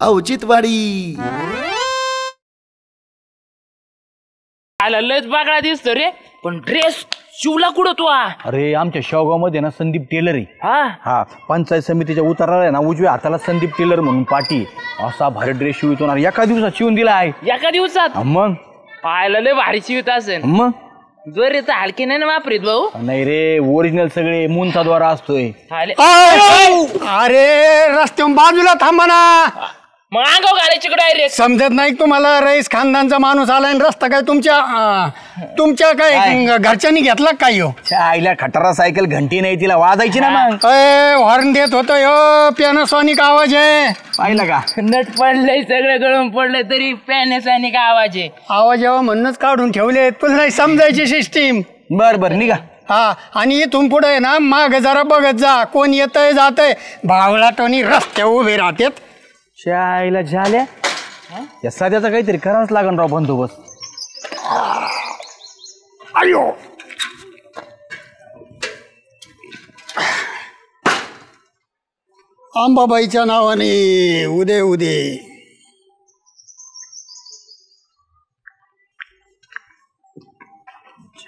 औचित्यवाडी. लयच बागडा दिसतो रे, पण ड्रेस शिवला कुठं तू? अरे आमच्या शेवगाव मध्ये ना संदीप टेलर आहे. हा पंचायत समितीच्या उताराला आहे ना उजव्या हाताला संदीप टेलर म्हणून पाटी असा भारी ड्रेस शिवतो ना, एका दिवसात शिवून दिला आहे. एका दिवसात? मग पाहायला लय भारी शिवत असेल. मग जोर तर हलकी नाही ना वापरीत भाऊ? नाही रे, ओरिजिनल सगळे मूनचा द्वारा असतोय. अरे रस्त्यावर बाजूला थांबा ना. मग अंगाव घालायची डायरेक्ट समजत नाही तुम्हाला? रईस खानदानचा माणूस आलाय रस्ता काय तुमच्या काय घरच्यांनी घेतला काय? हो आईला खटारा सायकल घंटी नाही तिला वाजायची ना. मग हॉर्न देत होतो यो, पॅनासॉनिक आवाज आहे. पाहिलं का? नट पडलंय सगळं गळून पडलंय तरी पॅनासॉनिक आवाज आहे. आवाज यावं म्हणूनच काढून ठेवले. तुला नाही समजायची सिस्टीम? बर निघा. हा, आणि इथून पुढे ना माग जरा बघत जा, कोण येतंय जातंय. भावलाटोनी रस्त्यावर उभे राहतात. आईला झाल्या या सध्याचा काहीतरी करावंच लागन राव बंदोबस्त. अयो अंबाबाईच्या नावाने उदे उदे.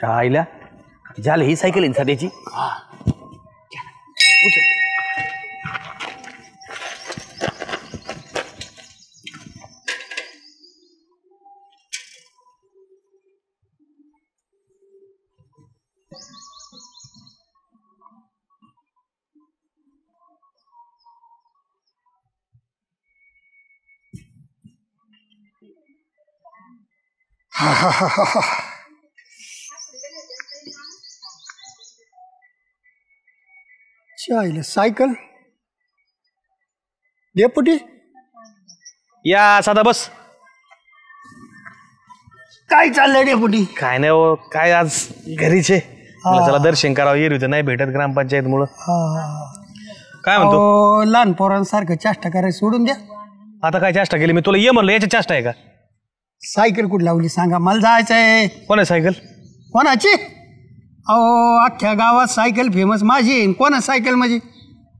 आईला झालं ही सायकल आहे सध्याची. सायकल डेपुटी या साधा बस. काय चाललंय डेपुटी? काय नाही हो, काय आज घरीचे चला दर्शन करावं येत नाही भेटत ग्रामपंचायत मुळे. काय म्हणतो? लहान पोरांसारखं चेष्टा करायला सोडून द्या. आता काय चेष्टा केली मी? तुला ये म्हणलं, याच्या चेष्टा आहे का? सायकल कुठे लावली सांगा, मला जायचंय. कोण आहे सायकल? कोणाची? अहो अख्ख्या गावात सायकल फेमस माझी. कोणाची सायकल माझी?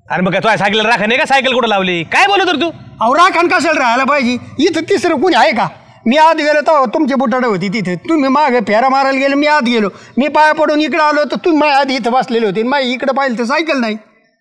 अरे मग काय तुझ्या सायकल राखा नाही का? सायकल कुठं लावली? काय बोलत तर तू? अहो राखण कशाला राहायला पाहिजे? इथं तिसरं कोणी आहे का? मी आत गेलो तर तुमची बुटाडे होती तिथे, तुम्ही मागे फेरा मारायला गेले, मी आत गेलो. मी पाया पडून इकडे आलो तर तुम्ही माझ्या आधी इथं बसलेले होते. माझी इकडे पाहिलं तर सायकल नाही.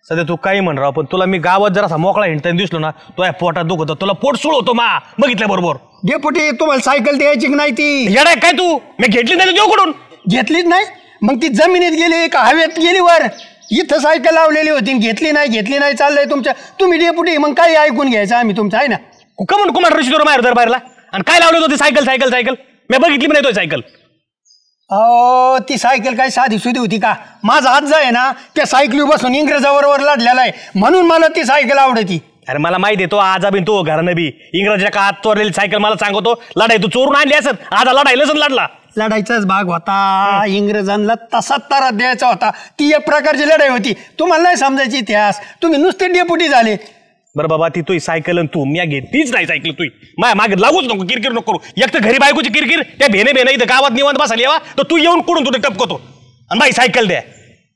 सध्या तू काही म्हण राव, पण तुला मी गावात जर असा मोकळा हिंडताना दिसलो ना, तुझ्या पोटात दुखत होतं, तुला पोट सुळ होतो मा बघितल्या बरोबर. डेपुटी तुम्हाला सायकल द्यायची की नाही? ती येडाय काय तू? मी घेतली नाही देऊ कडून. घेतलीच नाही? मग ती जमिनीत गेली का हवेत गेली वर? इथं सायकल लावलेली होती, घेतली नाही चाललंय तुमच्या. तुम्ही डेपुटी मग काही ऐकून घ्यायचं आम्ही तुमचं आहे ना. कुमार रशीदवर माहेर दरबारला आणि काय लावलं होतं? सायकल सायकल सायकल मी बघितली पण नाही सायकल. अहो ती सायकल काय साधी सुधी होती का? माझा आजा आहे ना त्या सायकली बसून इंग्रजाबरोबर लढलेला आहे, म्हणून मला ती सायकल आवडती. अरे मला माहिती आहे तो आजा बिन तो घरानं बी इंग्रजाच्या काळात चोरलेली सायकल मला सांगतो. लढाई तू चोरून आणली असत, आजा लढायलाच लढला. लढाईचाच भाग होता, इंग्रजांना तसा तारा द्यायचा होता. ती एक प्रकारची लढाई होती. तुम्हाला नाही समजायची इतिहास, तुम्ही नुसते डेपुटी झाले. बरं बाबा ती तुझी सायकल आणि तू मी घेतलीच नाही सायकल. तुई माझ्या मागे लागूच नको, किरकिर नको करू. एक तर घरी बायकोची किरकिर, त्या भेने इथं गावात निवांत बसायला यावा तर तू येऊन कुठून तुझे टपकतो आणि बाई सायकल द्या.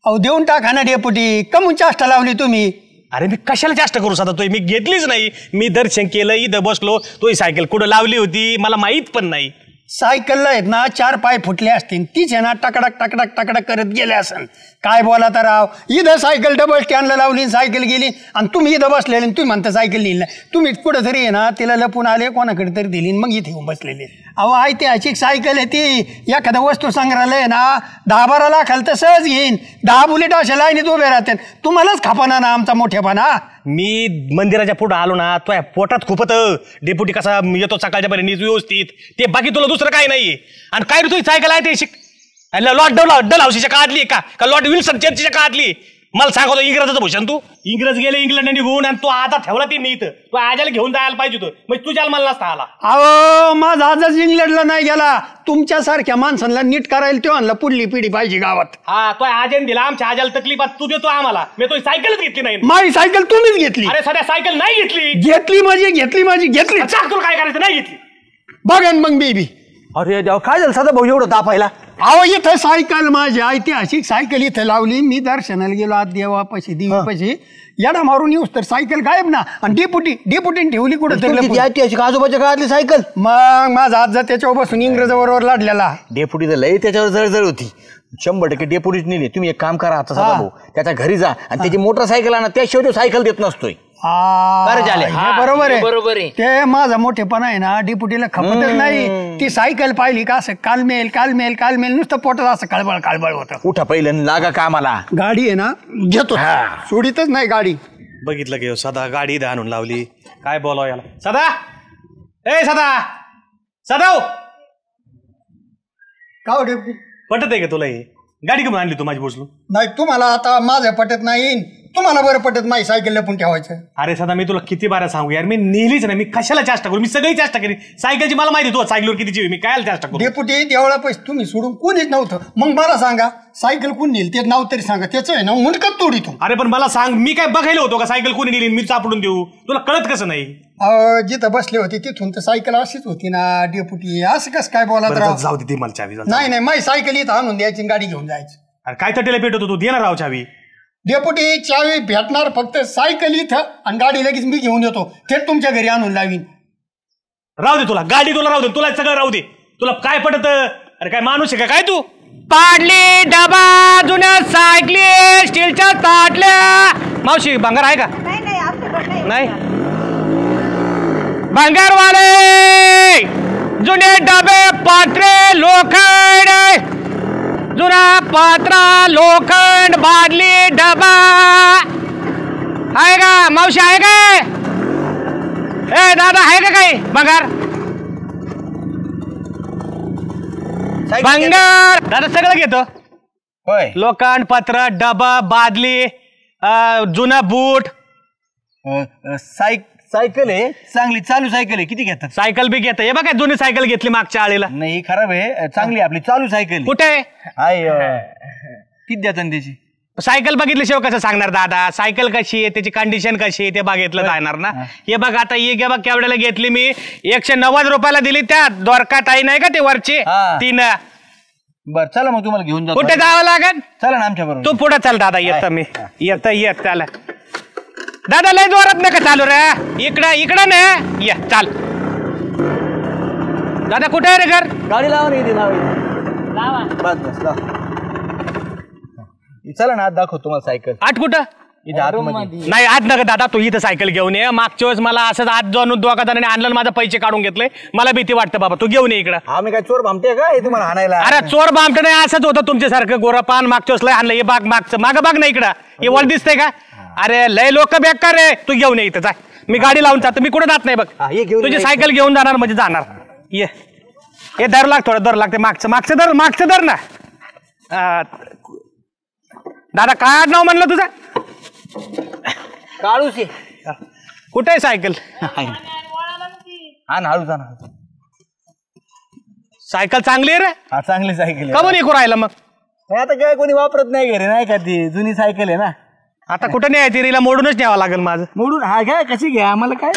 अहो देऊन टाका ना डेपुटी, कमून चाष्टा लावली तुम्ही. अरे मी कशाला जास्त करू साधा? मी घेतलीच नाही. मी दर्शन केलं, इथं बसलो, तुझी सायकल कुठं लावली होती मला माहित पण नाही. सायकलला आहेत ना 4 पाय फुटले असतील, तीच आहे ना टकडक टकडक टकडक करत गेले असन. काय बोला तर राव, इथं सायकल डबल स्टँडला लावली, सायकल गेली आणि तुम्ही इथं बसलेले. तुम्ही म्हणता सायकल नेली नाही. तुम्ही कुठं तरी आहे ना तिला लपून आले, कोणाकडे तरी दिली, मग इथे येऊन बसलेले. अहो ऐतिहासिक सायकल आहे ती. एखादा वस्तू संग्रहालय आहे ना 10-12 लाखाला तर सहज घेईन. 10 बुलेट अशा लाईनीत उभे राहतात. तुम्हालाच खापाना ना आमचा मोठेपणा. मी मंदिराच्या पुढे आलो ना, तो पोटात खूपत डेपुटी कसा येतो सकाळच्या पर्यंत व्यवस्थित, ते बाकी तुला दुसरं काही नाही. आणि काय रे तुझी सायकल आहे ते शिक लॉट डल हाऊसीच्या काळातली का लॉट विल्सन चर्चच्या काळातली? मला सांगतो इंग्रजाचं भूषण तू. इंग्रज गेले इंग्लंड निघून आणि तू आता ठेवला ती इथं. तू आजाला घेऊन जायला पाहिजे होतं, मग तुझ्याला मला नसता आला. अहो माझा आजच इंग्लंडला नाही गेला. तुमच्यासारख्या माणसांना नीट करायला तो आणला. पुढली पिढी पाहिजे गावात. हा तो आजन दिला, आमच्या आजाला तकलीफात तू देतो आम्हाला. मी तो सायकलच घेतली नाही. माझी सायकल तुम्हीच घेतली. अरे सध्या सायकल नाही घेतली. घेतली माझी घेतली. तुला काय करायचं? नाही घेतली. बघा मग बेबी. अरे काय झालं साधा भाऊ एवढं तापायला? अहो इथं सायकल माझी ऐतिहासिक सायकल इथं लावली. मी दर्शनाला गेलो आज देवापाशी देवीपाशी, येडा मारून येऊस तर सायकल गायब ना. आणि डेपुटीने ठेवली कुठं तरी ऐतिहासिक आजोबाच्या काळातली सायकल. मग माझा आज त्याच्यावर बसून इंग्रजाबरोबर लढलेला. डेपुटी तर लई त्याच्यावर जळजळ होती. 100% डेपुटीच नेली. तुम्ही एक काम करा आता सदा भाऊ, त्याच्या घरी जा आणि त्याची मोटरसायकल आणा, त्याशिवाय तो सायकल देत नसतोय. बरोबर बरोबर आहे. आहे. ते माझा मोठेपणा आहे ना, डेपुटीला खपतच नाही. ती सायकल पाहिली का असं कालमेल नुसतं पोटात असं काळबळ होतं. उठा पहिलं लागा कामाला. गाडी आहे ना घेतो, सोडीतच नाही गाडी. बघितलं घेऊ सदा गाडी इथं आणून लावली. काय बोलावं याला. सदा ए सदा का डेपुटी पटत आहे का तुला हे? गाडी कमी आणली तू माझी बोसलू? नाही, तुम्हाला आता माझं पटत नाही, तुम्हाला बरं पटत नाही सायकल लपून ठेवायचं. अरे सदा मी तुला किती बारा सांगू यार, मी नेलीच नाही. मी कशाला चेष्टा करू? मी सगळी चेष्टा केली. सायकलची मला माहिती, तू सायकलवर किती जीव, मी काय चेष्टा करू? डेपुटी देवळा पैसे तुम्ही सोडून कोणीच नव्हतं. मग मला सांगा सायकल कोण नेली ते नाव तरी सांगा. त्याचं आहे ना मुंडकत तोडी तू. अरे पण मला सांग, मी काय बघायला होतो का सायकल कोणी नेली मी चापडून देऊ? तुला कळत कसं नाही? जिथं बसले होते तिथून तर सायकल अशीच होती ना डेपुटी. असं कसं काय बोला? जाऊ दे, ती मला चावी. नाही माझी सायकल इथं आणून द्यायची, गाडी घेऊन जायची. अरे काय तटेला पेट होतो तू, देणार राव चावी. डेपुटी चावी भेटणार फक्त सायकल इथं, आणि गाडी लगेच मी घेऊन येतो, थेट तुमच्या घरी आणून लावीन. राहू दे, तुला गाडी तुला राहू दे, तुला सगळं राहू दे. तुला काय पटत? अरे काय माणूस आहे का काय तू? पाडली डबा जुन्या सायकली स्टीलच्या ताटल्या. मावशी भंगार आहे का? नाही. भंगारवाले जुने डबे पात्रे लोखंड, जुना पात्रा लोखंड बादली डबा आहे का? मावशी आहे काय? ए दादा आहे का काही भंगार? भंगार दादा सगळं घेतो. होय. लोखंड पत्र डबा बादली जुना बूट. सायकल आहे चांगली, चालू सायकल आहे. किती घेतात? सायकल बी घेता. हे बघा जुनी सायकल घेतली मागच्या आळीला. नाही खराब आहे, चांगली आपली चालू सायकल. कुठे किती देतात त्याची? सायकल बघितल्याशिवाय कसं सांगणार दादा? सायकल कशी आहे, त्याची कंडिशन कशी आहे ते बघितलं जाणार ना. हे बघ आता ही बघ केवढ्याला घेतली मी, 190 रुपयाला दिली. त्या द्वारका ताई नाही का ते वरची, तिनं. बर चला मग तुम्हाला घेऊन जातो. कुठे जावं लागेल? चला ना आमच्या बरोबर. तू पुढे चल दादा. येत मी येत त्याला. दादा लय जोरात नका चालू रे. इकडं ना ये चाल. दादा कुठे आहे रे घर? गाडी लावा ना. बस चला ना, आज दाखव तुम्हाला सायकल. आठ कुठं? नाही आज नका दादा, तू इथं सायकल घेऊन ये. मागच्या वेळेस मला असंच आज जाऊन दोघा जणांनी आणलं, माझं पैसे काढून घेतले. मला भीती वाटतं बाबा, तू घेऊन ये इकडं. आम्ही काय चोर भामटे का हे तुम्हाला आणायला? अरे चोर बामट नाही, असंच होतं तुमच्यासारखं. गोरपान मागच्या वेळेस लय आणलं. हे बाग मागं बाग नाही इकडं. हे वळ दिसतंय का? अरे लय लोक बेकार रे. तू घेऊन ये इथं, जाय. मी गाडी लावून जातो, मी कुठे जात नाही बघ. तुझी सायकल घेऊन जाणार म्हणजे जाणार. ये हे दर लाग, थोडं दर लागते. मागचं दर ना. दादा काय नाव म्हणलं तुझं? काळूस कुठे आहे सायकल? हा ना, हळू जा ना. सायकल चांगली आहे रे. हा चांगली सायकल का म्हणून राहिलं मग? आता काय कोणी वापरत नाही घरी, नाही का? ती जुनी सायकल आहे ना. आता कुठं न्यायची? रिला मोडूनच न्यावं लागेल माझं. मोडून? हा घ्या, कशी घ्या आम्हाला काय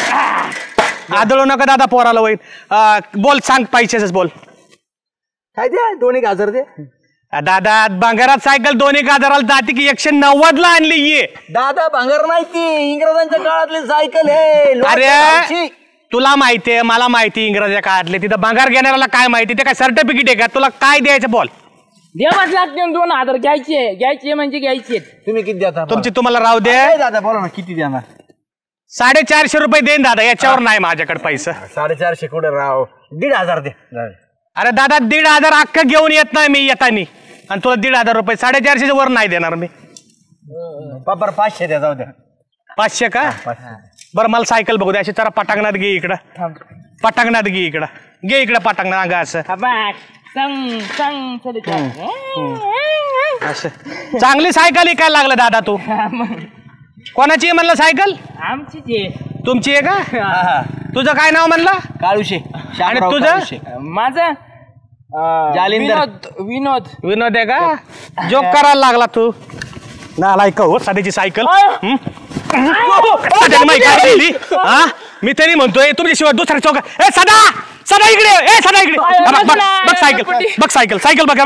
आदळू नका दादा, पोराला होईल. बोल, सांग पैशाच बोल. काय द्या? 2,000 दे. दादा भंगारात सायकल 2,000 जाते की 190 ला आणली ये. दादा भांगर नाही, ती इंग्रजांच्या काळातली सायकल आहे. अरे तुला माहितीये, मला माहिती इंग्रजाच्या काळातले. तिथं भंगार घेणाऱ्याला काय माहिती? ते काय सर्टिफिकेट आहे का? तुला काय द्यायचं बोल. द्यावाच लागते 2,000. घ्यायचे म्हणजे घ्यायचे. तुम्ही किती देता? तुमची तुम्हाला राहू दे. दादा बोला ना, किती देणार? 450 रुपये देईन दादा, याच्यावर नाही माझ्याकडे पैसा. 450 कुठे राव? 1,500 दे. अरे दादा 1,500 अख्खं घेऊन येत नाही मी येतानी, आणि तुला 1,500 रुपये 450 वर नाही देणार मी. बाबर 500 द्या, जाऊ द्या. 500 का? बरं मला सायकल बघू दे. अशी जरा पटांगणात घे इकडं. पटांगणात घे इकडं. घे इकडं पटांगणात अंगा असं. असं चांगली सायकल काय लागलं दादा तू? कोणाची आहे म्हणलं सायकल? आमची. तुमची आहे का? तुझं काय नाव म्हणलं? काळूशे. आणि तुझं? माझं विनोद आहे का? जोक करायला लागला तू. नालाय का हो सध्याची सायकल. मी तरी म्हणतोय तुमच्याशिवाय दुसऱ्या चौका. ए सदा सदा इकडे ए सदा इकडे बघ सायकल सायकल बघ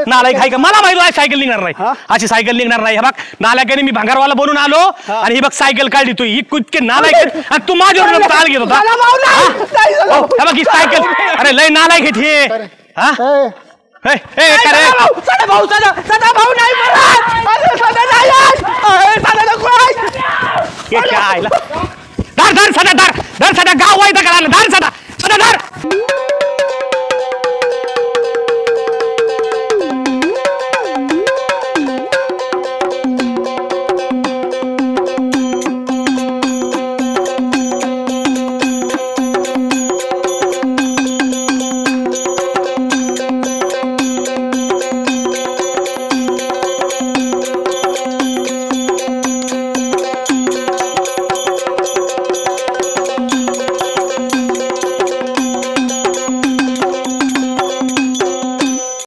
नालायक आहे का मला माहिती आहे सायकल निघणार नाही अशी सायकल निघणार नाही. हे बघ नालायकाने मी भांगारवाला बनून आलो आणि ही बघ सायकल काढली तू ही कुठके नालायक आणि तू माझ्यावर चाल घेत होता. हे बघ ही सायकल अरे लय नालायक हे हा गाव वाईट कळालं धार सदा